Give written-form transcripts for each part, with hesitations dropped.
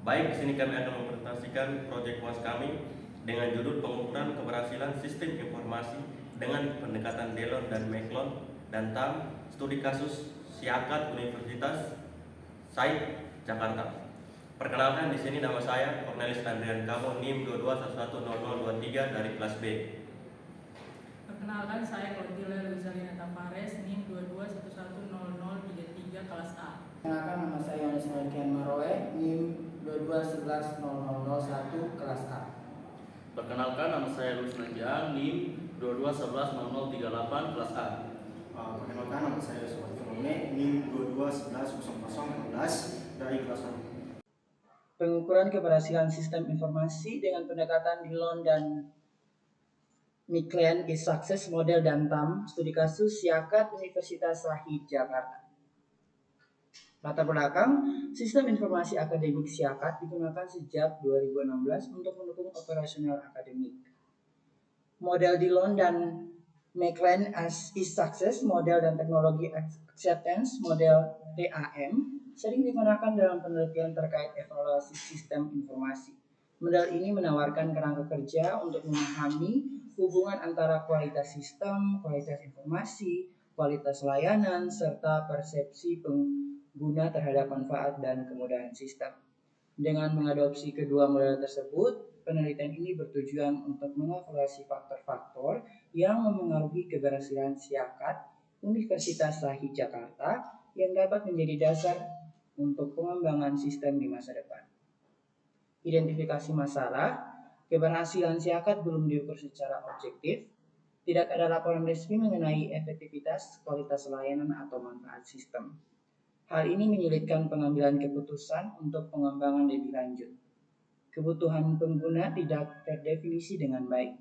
Baik, di sini kami akan mempresentasikan proyek UAS kami dengan judul pengukuran keberhasilan sistem informasi dengan pendekatan Delon dan Meklon dan TAM, studi kasus Siakat Universitas Said Jakarta. Perkenalkan, di sini nama saya Cornelis Andrian Kamo, NIM 22110023 dari kelas B. Perkenalkan, saya Claudila Luzalina Tavares, NIM 22110033 kelas A. Perkenalkan, nama saya Yohanes Melkian Maroe, NIM 22110001 kelas A. Perkenalkan, nama saya Luis Nanjang, NIM 22110038 kelas A. Perkenalkan, nama saya Sobat Firmone, NIM 22110016 dari kelas A. Pengukuran keberhasilan sistem informasi dengan pendekatan Dillon dan Meklon is Success Model dan TAM, studi kasus Siakat Universitas Shahid Jakarta. Latar belakang, sistem informasi akademik Siakat digunakan sejak 2016 untuk mendukung operasional akademik. Model Dillon dan Meklon is Success Model dan Teknologi Acceptance Model TAM sering digunakan dalam penelitian terkait evaluasi sistem informasi. Model ini menawarkan kerangka kerja untuk memahami hubungan antara kualitas sistem, kualitas informasi, kualitas layanan, serta persepsi pengguna terhadap manfaat dan kemudahan sistem. Dengan mengadopsi kedua model tersebut, penelitian ini bertujuan untuk mengevaluasi faktor-faktor yang memengaruhi keberhasilan Siakat Universitas Shahid Jakarta yang dapat menjadi dasar untuk pengembangan sistem di masa depan. Identifikasi masalah, keberhasilan Siakat belum diukur secara objektif. Tidak ada laporan resmi mengenai efektivitas, kualitas layanan, atau manfaat sistem. Hal ini menyulitkan pengambilan keputusan untuk pengembangan lebih lanjut. Kebutuhan pengguna tidak terdefinisi dengan baik.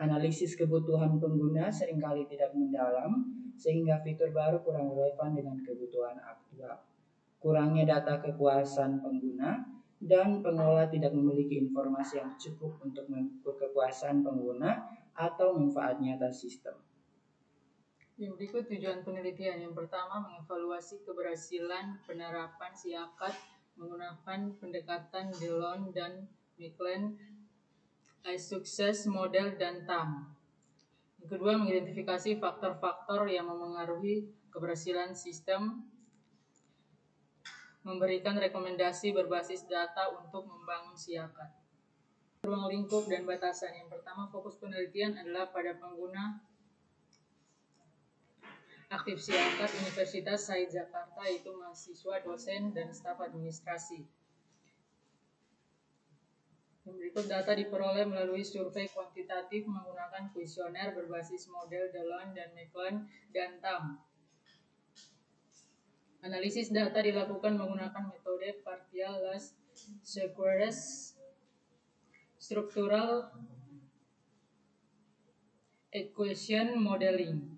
Analisis kebutuhan pengguna seringkali tidak mendalam, sehingga fitur baru kurang relevan dengan kebutuhan aktual. Kurangnya data kepuasan pengguna, dan pengelola tidak memiliki informasi yang cukup untuk mengukur kepuasan pengguna atau manfaat nyata sistem. Yang berikut tujuan penelitian. Yang pertama, mengevaluasi keberhasilan penerapan Siakat menggunakan pendekatan Dillon dan Meklon as Success Model dan TAM. Yang kedua, mengidentifikasi faktor-faktor yang memengaruhi keberhasilan sistem, memberikan rekomendasi berbasis data untuk membangun Siakat. Ruang lingkup dan batasan. Yang pertama, fokus penelitian adalah pada pengguna aktif Siakat Universitas Said Jakarta, yaitu mahasiswa, dosen, dan staf administrasi. Yang berikut data diperoleh melalui survei kuantitatif menggunakan kuesioner berbasis model Dillon dan Meklon dan TAM. Analisis data dilakukan menggunakan metode partial least squares structural equation modeling.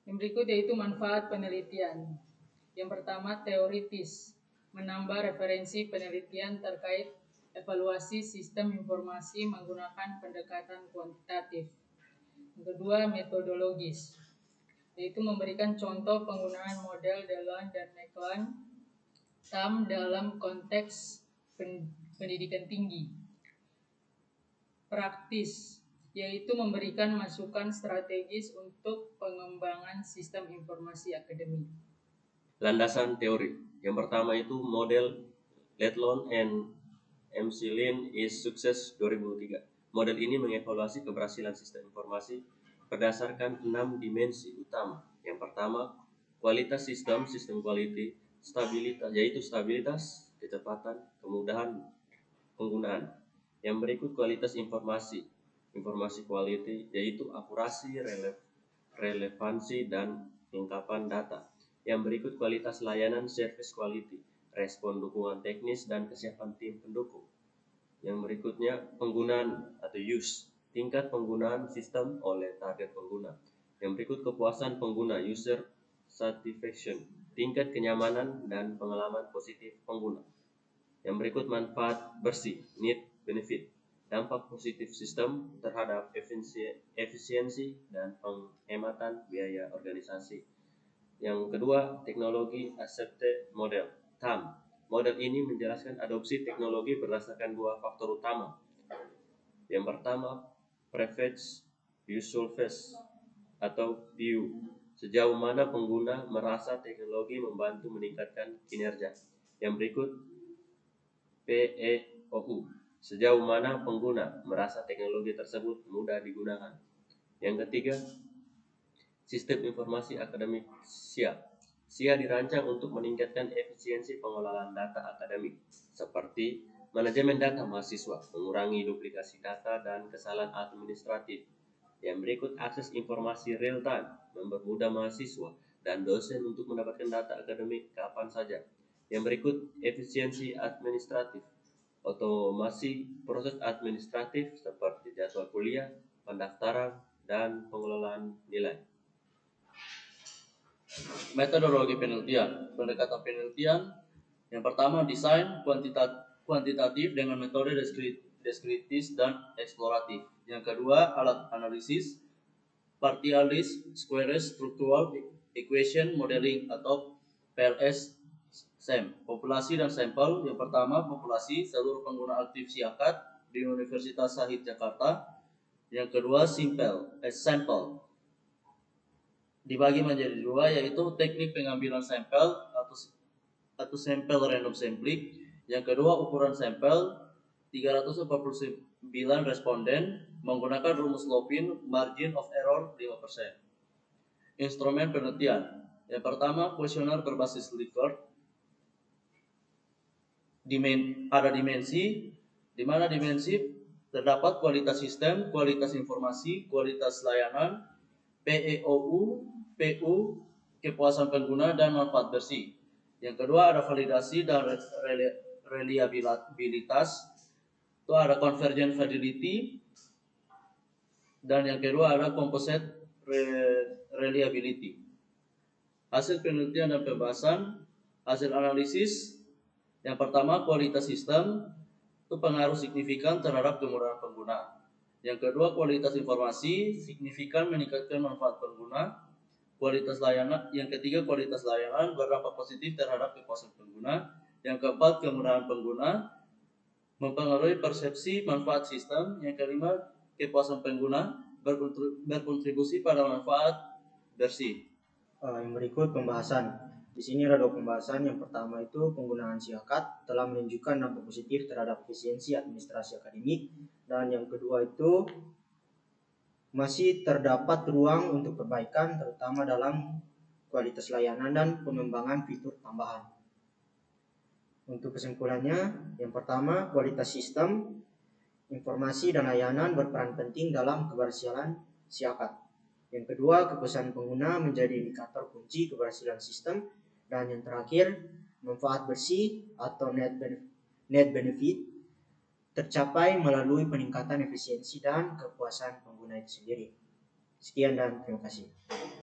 Yang berikut yaitu manfaat penelitian. Yang pertama, teoritis, menambah referensi penelitian terkait evaluasi sistem informasi menggunakan pendekatan kuantitatif. Yang kedua, metodologis, yaitu memberikan contoh penggunaan model Dillon dan Meklon TAM dalam konteks pendidikan tinggi. Praktis, yaitu memberikan masukan strategis untuk pengembangan sistem informasi akademik. Landasan teori. Yang pertama itu model Dillon and Meklon is Success 2003. Model ini mengevaluasi keberhasilan sistem informasi berdasarkan 6 dimensi utama. Yang pertama, kualitas sistem quality, stabilitas, kecepatan, kemudahan penggunaan. Yang berikut kualitas informasi quality, yaitu akurasi, relevansi, dan kelengkapan data. Yang berikut kualitas layanan service quality, respon dukungan teknis dan kesiapan tim pendukung. Yang berikutnya penggunaan atau use, tingkat penggunaan sistem oleh target pengguna. Yang berikut kepuasan pengguna, user satisfaction, tingkat kenyamanan dan pengalaman positif pengguna. Yang berikut manfaat bersih, need benefit, dampak positif sistem terhadap efisiensi dan penghematan biaya organisasi. Yang kedua, teknologi accepted model TAM. Model ini menjelaskan adopsi teknologi berdasarkan dua faktor utama. Yang pertama, Preferred Useful Phase atau PU. Sejauh mana pengguna merasa teknologi membantu meningkatkan kinerja. Yang berikut, PEOU. Sejauh mana pengguna merasa teknologi tersebut mudah digunakan. Yang ketiga, Sistem Informasi Akademik SIA. SIA dirancang untuk meningkatkan efisiensi pengelolaan data akademik, seperti manajemen data mahasiswa, mengurangi duplikasi data dan kesalahan administratif. Yang berikut, akses informasi real time, mempermudah mahasiswa dan dosen untuk mendapatkan data akademik kapan saja. Yang berikut, efisiensi administratif, otomasi proses administratif seperti jadwal kuliah, pendaftaran, dan pengelolaan nilai. Metodologi penelitian. Pendekatan penelitian yang pertama, desain kuantitatif dengan metode deskriptif dan eksploratif. Yang kedua, alat analisis, partial list, square structural equation modeling atau PLS SEM. Populasi dan sampel. Yang pertama, populasi, seluruh pengguna aktif SIAKAD di Universitas Shahid Jakarta. Yang kedua, sampel dibagi menjadi dua, yaitu teknik pengambilan sampel atau sampel random sampling. Yang kedua, ukuran sampel 349 responden menggunakan rumus Lopin, margin of error 5%. Instrumen penelitian. Yang pertama, kuesioner berbasis Likert. Ada dimensi, di mana dimensi terdapat kualitas sistem, kualitas informasi, kualitas layanan, PEOU, PU, kepuasan pengguna, dan manfaat bersih. Yang kedua, ada validasi dan reliabilitas. Itu ada convergent fidelity. Dan yang kedua ada composite reliability. Hasil penelitian dan pembahasan. Hasil analisis. Yang pertama, kualitas sistem itu pengaruh signifikan terhadap kemurahan pengguna. Yang kedua, kualitas informasi signifikan meningkatkan manfaat pengguna. Kualitas layanan. Yang ketiga, kualitas layanan berdampak positif terhadap kepuasan pengguna. Yang keempat, kemurahan pengguna mempengaruhi persepsi manfaat sistem. Yang kelima, kepuasan pengguna berkontribusi pada manfaat bersih. Yang berikut pembahasan. Di sini ada dua pembahasan. Yang pertama itu penggunaan SIAKAD telah menunjukkan dampak positif terhadap efisiensi administrasi akademik. Dan yang kedua itu masih terdapat ruang untuk perbaikan, terutama dalam kualitas layanan dan pengembangan fitur tambahan. Untuk kesimpulannya, yang pertama, kualitas sistem, informasi dan layanan berperan penting dalam keberhasilan SIAKAD. Yang kedua, kepuasan pengguna menjadi indikator kunci keberhasilan sistem. Dan yang terakhir, manfaat bersih atau net benefit tercapai melalui peningkatan efisiensi dan kepuasan pengguna itu sendiri. Sekian dan terima kasih.